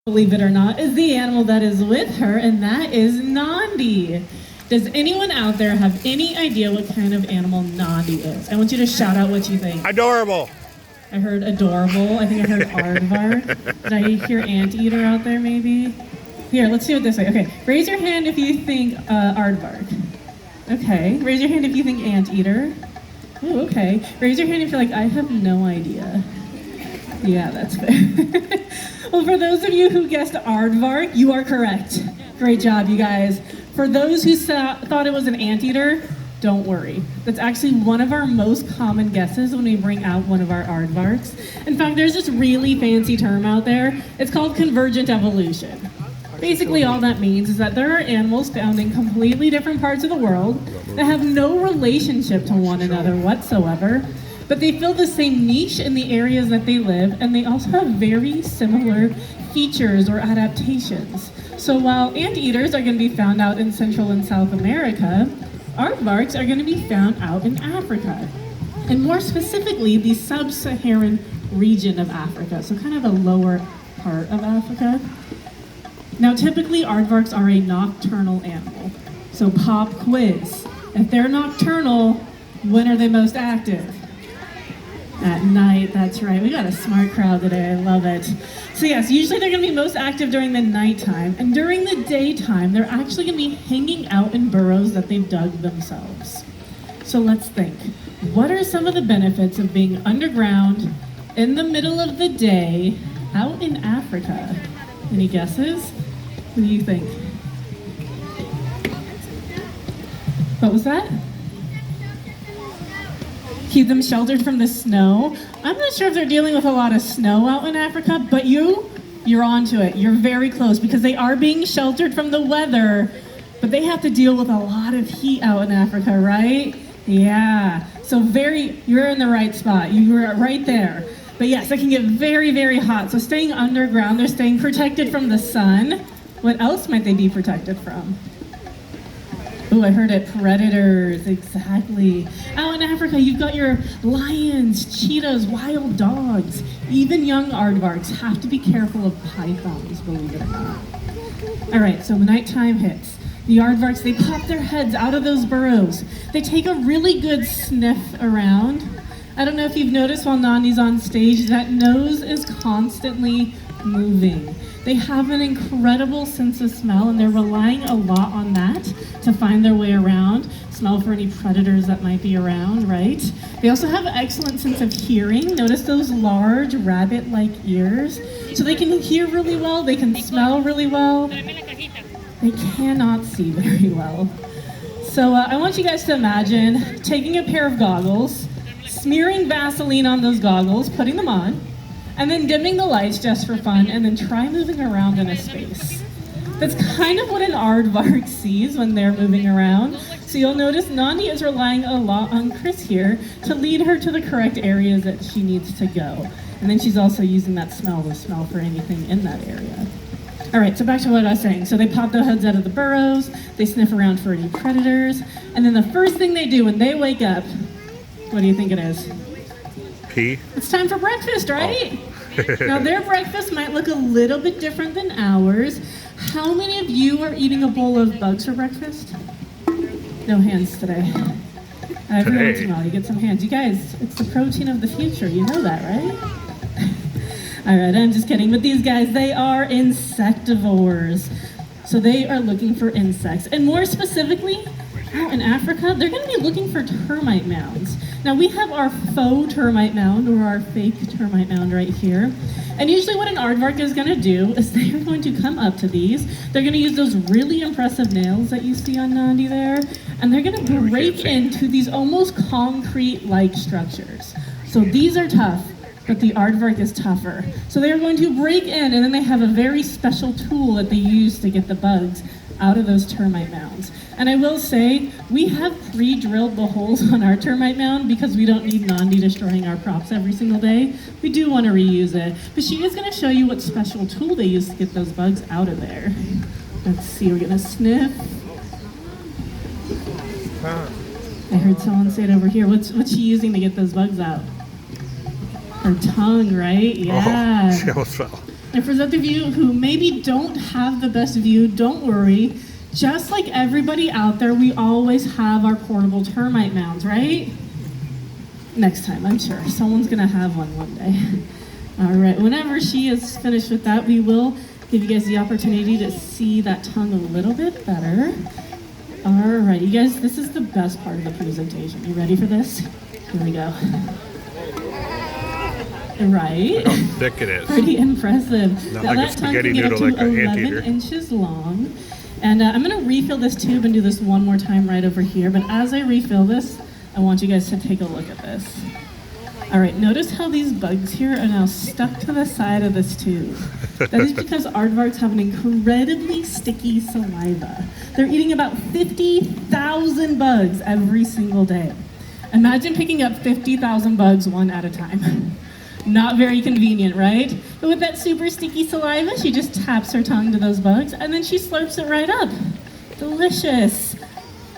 believe it or not, is the animal that is with her, and that is Nandi. Does anyone out there have any idea what kind of animal Nandi is? I want you to shout out what you think. Adorable. I heard adorable. I think I heard aardvark. Did I hear anteater out there maybe? Here, let's do it this way. Okay, raise your hand if you think aardvark. Okay, raise your hand if you think anteater. Ooh, okay. Raise your hand if you're like, I have no idea. Yeah, that's fair. Well, for those of you who guessed aardvark, you are correct. Great job, you guys. For those who thought it was an anteater, don't worry. That's actually one of our most common guesses when we bring out one of our aardvarks. In fact, there's this really fancy term out there. It's called convergent evolution. Basically, all that means is that there are animals found in completely different parts of the world that have no relationship to one another whatsoever, but they fill the same niche in the areas that they live, and they also have very similar features or adaptations. So while anteaters are going to be found out in Central and South America, aardvarks are going to be found out in Africa, and more specifically, the sub-Saharan region of Africa, so kind of the lower part of Africa. Now, typically, aardvarks are a nocturnal animal. So pop quiz. If they're nocturnal, when are they most active? At night, that's right. We got a smart crowd today, I love it. So yes, usually they're gonna be most active during the nighttime, and during the daytime, they're actually gonna be hanging out in burrows that they've dug themselves. So let's think. What are some of the benefits of being underground, in the middle of the day, out in Africa? Any guesses? What do you think? What was that? Keep them sheltered from the snow. I'm not sure if they're dealing with a lot of snow out in Africa, but you're onto it. You're very close because they are being sheltered from the weather, but they have to deal with a lot of heat out in Africa, right? Yeah. So you're in the right spot. You were right there. But yes, it can get very, very hot. So staying underground, they're staying protected from the sun. What else might they be protected from? Oh, I heard it, predators, exactly. Out in Africa, you've got your lions, cheetahs, wild dogs. Even young aardvarks have to be careful of pythons, believe it or not. All right, so when nighttime hits, the aardvarks, they pop their heads out of those burrows. They take a really good sniff around. I don't know if you've noticed while Nandi's on stage, that nose is constantly moving. They have an incredible sense of smell, and they're relying a lot on that to find their way around, smell for any predators that might be around, right? They also have an excellent sense of hearing. Notice those large rabbit-like ears. So they can hear really well, they can smell really well. They cannot see very well. So I want you guys to imagine taking a pair of goggles, smearing Vaseline on those goggles, putting them on, and then dimming the lights just for fun, and then try moving around in a space. That's kind of what an aardvark sees when they're moving around. So you'll notice Nandi is relying a lot on Chris here to lead her to the correct areas that she needs to go. And then she's also using that smell to smell for anything in that area. All right, so back to what I was saying. So they pop their heads out of the burrows, they sniff around for any predators, and then the first thing they do when they wake up, what do you think it is? Pee. It's time for breakfast, right? Oh. Now their breakfast might look a little bit different than ours. How many of you are eating a bowl of bugs for breakfast? No hands today. Every once in a while you get some hands. You guys, it's the protein of the future. You know that, right? All right, I'm just kidding. But these guys, they are insectivores. So they are looking for insects. And more specifically, out in Africa, they're going to be looking for termite mounds. Now we have our faux termite mound or our fake termite mound right here. And usually what an aardvark is going to do is they're going to come up to these. They're going to use those really impressive nails that you see on Nandi there. And they're going to break into these almost concrete-like structures. So these are tough, but the aardvark is tougher. So they're going to break in, and then they have a very special tool that they use to get the bugs out of those termite mounds. And I will say, we have pre-drilled the holes on our termite mound because we don't need Nandi destroying our props every single day. We do want to reuse it. But she is going to show you what special tool they use to get those bugs out of there. Let's see, we're going to sniff. I heard someone say it over here. What's she using to get those bugs out? Her tongue, right? Yeah. Oh, she almost fell. And for those of you who maybe don't have the best view, don't worry. Just like everybody out there, we always have our portable termite mounds, right? Next time, I'm sure. Someone's gonna have one day. All right, whenever she is finished with that, we will give you guys the opportunity to see that tongue a little bit better. All right, you guys, this is the best part of the presentation. You ready for this? Here we go. Right? How thick it is. Pretty impressive. Not Now like a that tongue spaghetti can get up noodle to like an 11 anteater. inches long. And I'm gonna refill this tube and do this one more time right over here. But as I refill this, I want you guys to take a look at this. All right, notice how these bugs here are now stuck to the side of this tube. That is because aardvarks have an incredibly sticky saliva. They're eating about 50,000 bugs every single day. Imagine picking up 50,000 bugs one at a time. Not very convenient, right? But with that super sticky saliva, she just taps her tongue to those bugs and then she slurps it right up. Delicious.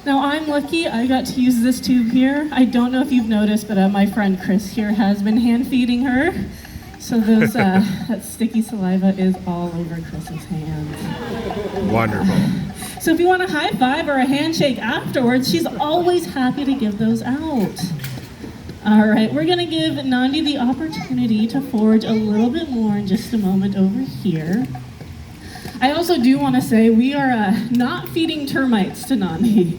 Now I'm lucky I got to use this tube here. I don't know if you've noticed, but my friend Chris here has been hand feeding her. So those that sticky saliva is all over Chris's hands. Wonderful. So if you want a high five or a handshake afterwards, she's always happy to give those out. All right, we're gonna give Nandi the opportunity to forage a little bit more in just a moment over here. I also do wanna say we are not feeding termites to Nandi.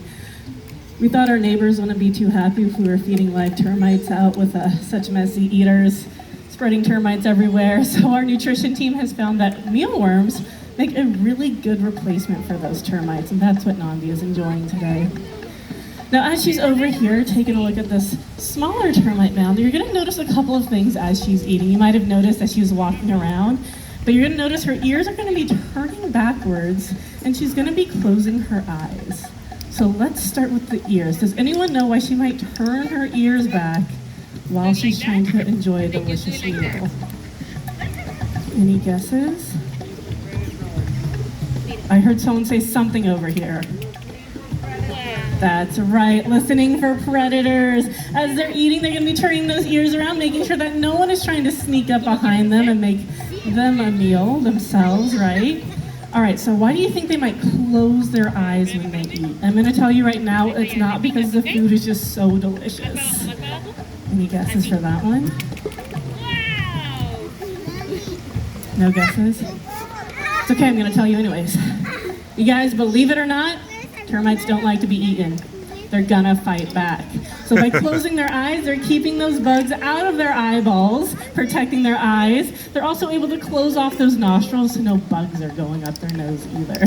We thought our neighbors wouldn't be too happy if we were feeding live termites out with such messy eaters, spreading termites everywhere. So our nutrition team has found that mealworms make a really good replacement for those termites, and that's what Nandi is enjoying today. Now, as she's over here taking a look at this smaller termite mound, you're gonna notice a couple of things as she's eating. You might have noticed as she's walking around, but you're gonna notice her ears are gonna be turning backwards, and she's gonna be closing her eyes. So let's start with the ears. Does anyone know why she might turn her ears back while she's trying to enjoy a delicious meal? Any guesses? I heard someone say something over here. That's right, listening for predators. As they're eating, they're gonna be turning those ears around, making sure that no one is trying to sneak up behind them and make them a meal themselves, right? All right, so why do you think they might close their eyes when they eat? I'm gonna tell you right now, it's not because the food is just so delicious. Any guesses for that one? No guesses? It's okay, I'm gonna tell you anyways. You guys, believe it or not, termites don't like to be eaten. They're gonna fight back. So by closing their eyes, they're keeping those bugs out of their eyeballs, protecting their eyes. They're also able to close off those nostrils so no bugs are going up their nose either.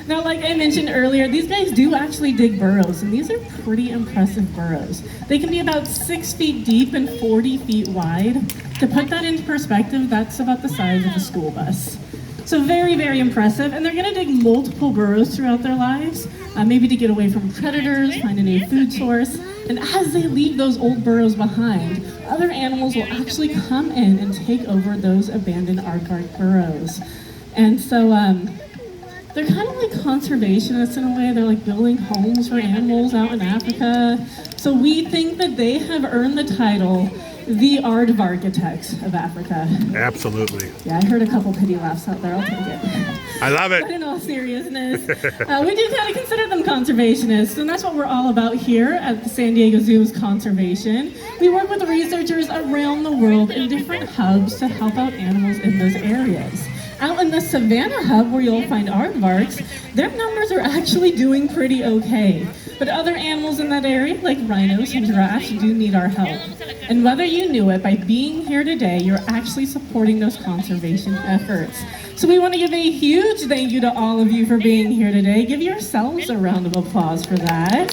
Now, like I mentioned earlier, these guys do actually dig burrows, and these are pretty impressive burrows. They can be about 6 feet deep and 40 feet wide. To put that into perspective, that's about the size of a school bus. So very, very impressive, and they're gonna dig multiple burrows throughout their lives, maybe to get away from predators, find a new food source, and as they leave those old burrows behind, other animals will actually come in and take over those abandoned aardvark burrows. And so they're kind of like conservationists in a way. They're like building homes for animals out in Africa. So we think that they have earned the title the Aardvarkitects of Africa. Absolutely. Yeah, I heard a couple pity laughs out there. I'll take it. I love it. But in all seriousness, we do kind of consider them conservationists, and that's what we're all about here at the San Diego Zoo's conservation. We work with researchers around the world in different hubs to help out animals in those areas. Out in the Savannah hub, where you'll find aardvarks, their numbers are actually doing pretty okay. But other animals in that area, like rhinos and giraffes, do need our help. And whether you knew it, by being here today, you're actually supporting those conservation efforts. So we want to give a huge thank you to all of you for being here today. Give yourselves a round of applause for that.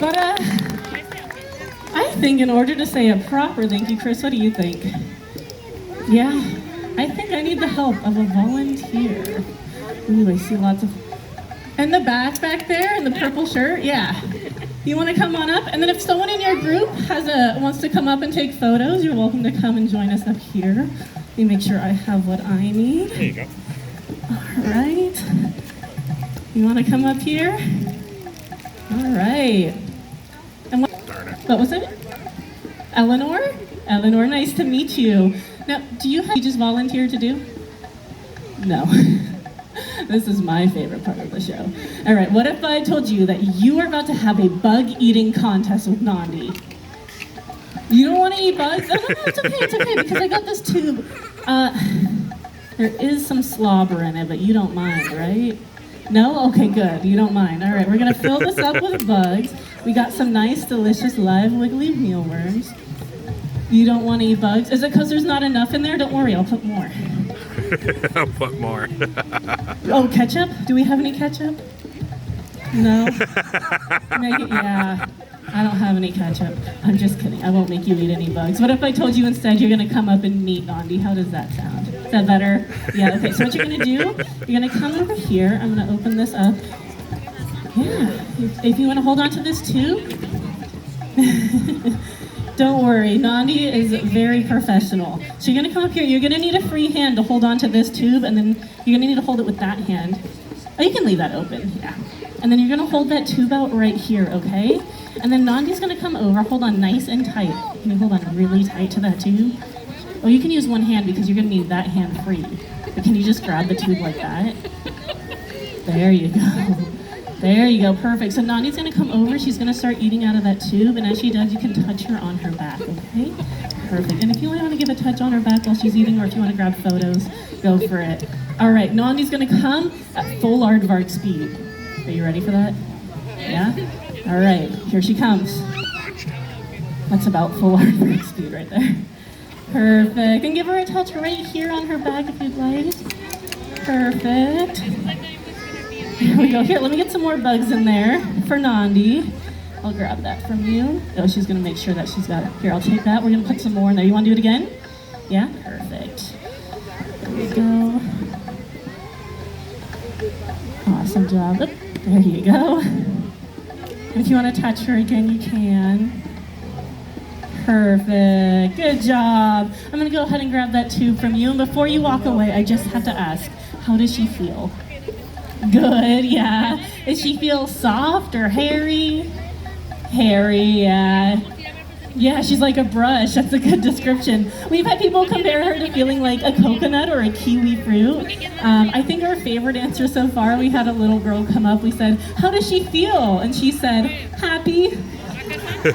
But I think in order to say a proper thank you, Chris, what do you think? Yeah, I think I need the help of a volunteer. Ooh, I see lots of... In the back there, in the purple shirt, yeah. You want to come on up? And then if someone in your group wants to come up and take photos, you're welcome to come and join us up here. Let me make sure I have what I need. There you go. All right. You want to come up here? All right. And what was it? Eleanor? Eleanor, nice to meet you. Now, do you just volunteer to do? No. This is my favorite part of the show. All right, what if I told you that you are about to have a bug eating contest with Nandi? You don't want to eat bugs? Oh, no, it's okay, because I got this tube. There is some slobber in it, but you don't mind, right? No? Okay, good. You don't mind. All right, we're going to fill this up with bugs. We got some nice, delicious, live, wiggly mealworms. You don't want to eat bugs? Is it because there's not enough in there? Don't worry, I'll put more. I'll put more. Oh, ketchup? Do we have any ketchup? No? Yeah. I don't have any ketchup. I'm just kidding. I won't make you eat any bugs. What if I told you instead you're going to come up and meet Nandi? How does that sound? Is that better? Yeah, okay. So what you're going to do, you're going to come over here. I'm going to open this up. Yeah. If you want to hold on to this tube. Don't worry, Nandi is very professional. So you're gonna come up here, you're gonna need a free hand to hold on to this tube, and then you're gonna need to hold it with that hand. Oh, you can leave that open, yeah. And then you're gonna hold that tube out right here, okay? And then Nandi's gonna come over, hold on nice and tight. Can you hold on really tight to that tube? Oh, you can use one hand because you're gonna need that hand free. But can you just grab the tube like that? There you go. There you go, perfect. So Nandi's gonna come over, she's gonna start eating out of that tube, and as she does, you can touch her on her back, okay? Perfect, and if you want to give a touch on her back while she's eating, or if you want to grab photos, go for it. All right, Nandi's gonna come at full Aardvark speed. Are you ready for that? Yeah? All right, here she comes. That's about full Aardvark speed right there. Perfect, and give her a touch right here on her back if you'd like. Perfect. Here we go. Here, let me get some more bugs in there for Nandi. I'll grab that from you. Oh, she's going to make sure that she's got it. Here, I'll take that. We're going to put some more in there. You want to do it again? Yeah? Perfect. There we go. Awesome job. Oh, there you go. If you want to touch her again, you can. Perfect. Good job. I'm going to go ahead and grab that tube from you. And before you walk away, I just have to ask, how does she feel? Good, yeah. Does she feel soft or hairy? Hairy, yeah. Yeah, she's like a brush. That's a good description. We've had people compare her to feeling like a coconut or a kiwi fruit. I think our favorite answer so far, we had a little girl come up. We said, how does she feel? And she said, happy.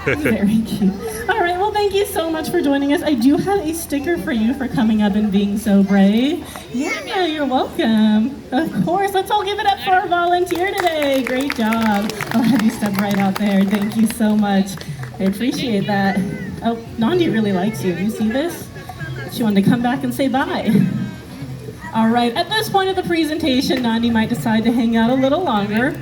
Very cute. All right, well, thank you so much for joining us. I do have a sticker for you for coming up and being so brave. Yeah, you're welcome. Of course, let's all give it up for our volunteer today. Great job. I'll have you step right out there. Thank you so much. I appreciate that. Oh, Nandi really likes you. You see this? She wanted to come back and say bye. All right, at this point of the presentation, Nandi might decide to hang out a little longer.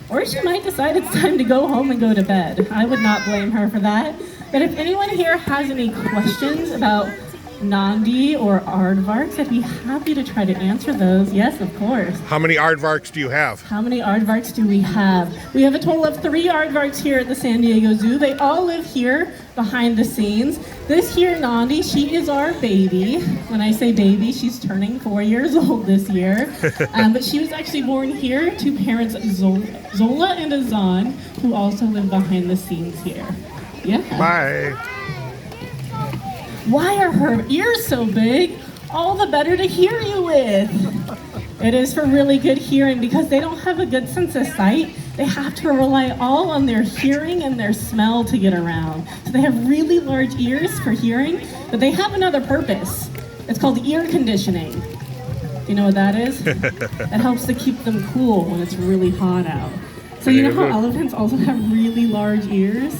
Or she might decide it's time to go home and go to bed. I would not blame her for that. But if anyone here has any questions about Nandi or aardvarks, I'd be happy to try to answer those. Yes, of course. How many aardvarks do you have? How many aardvarks do we have? We have a total of 3 aardvarks here at the San Diego Zoo. They all live here behind the scenes. This here, Nandi, she is our baby. When I say baby, she's turning 4 years old this year. But she was actually born here to parents Zola and Azan, who also live behind the scenes here. Yeah. Bye. Why are her ears so big? All the better to hear you with. It is for really good hearing because they don't have a good sense of sight. They have to rely all on their hearing and their smell to get around. So they have really large ears for hearing, but they have another purpose. It's called ear conditioning. Do you know what that is? It helps to keep them cool when it's really hot out. So you know how elephants also have really large ears?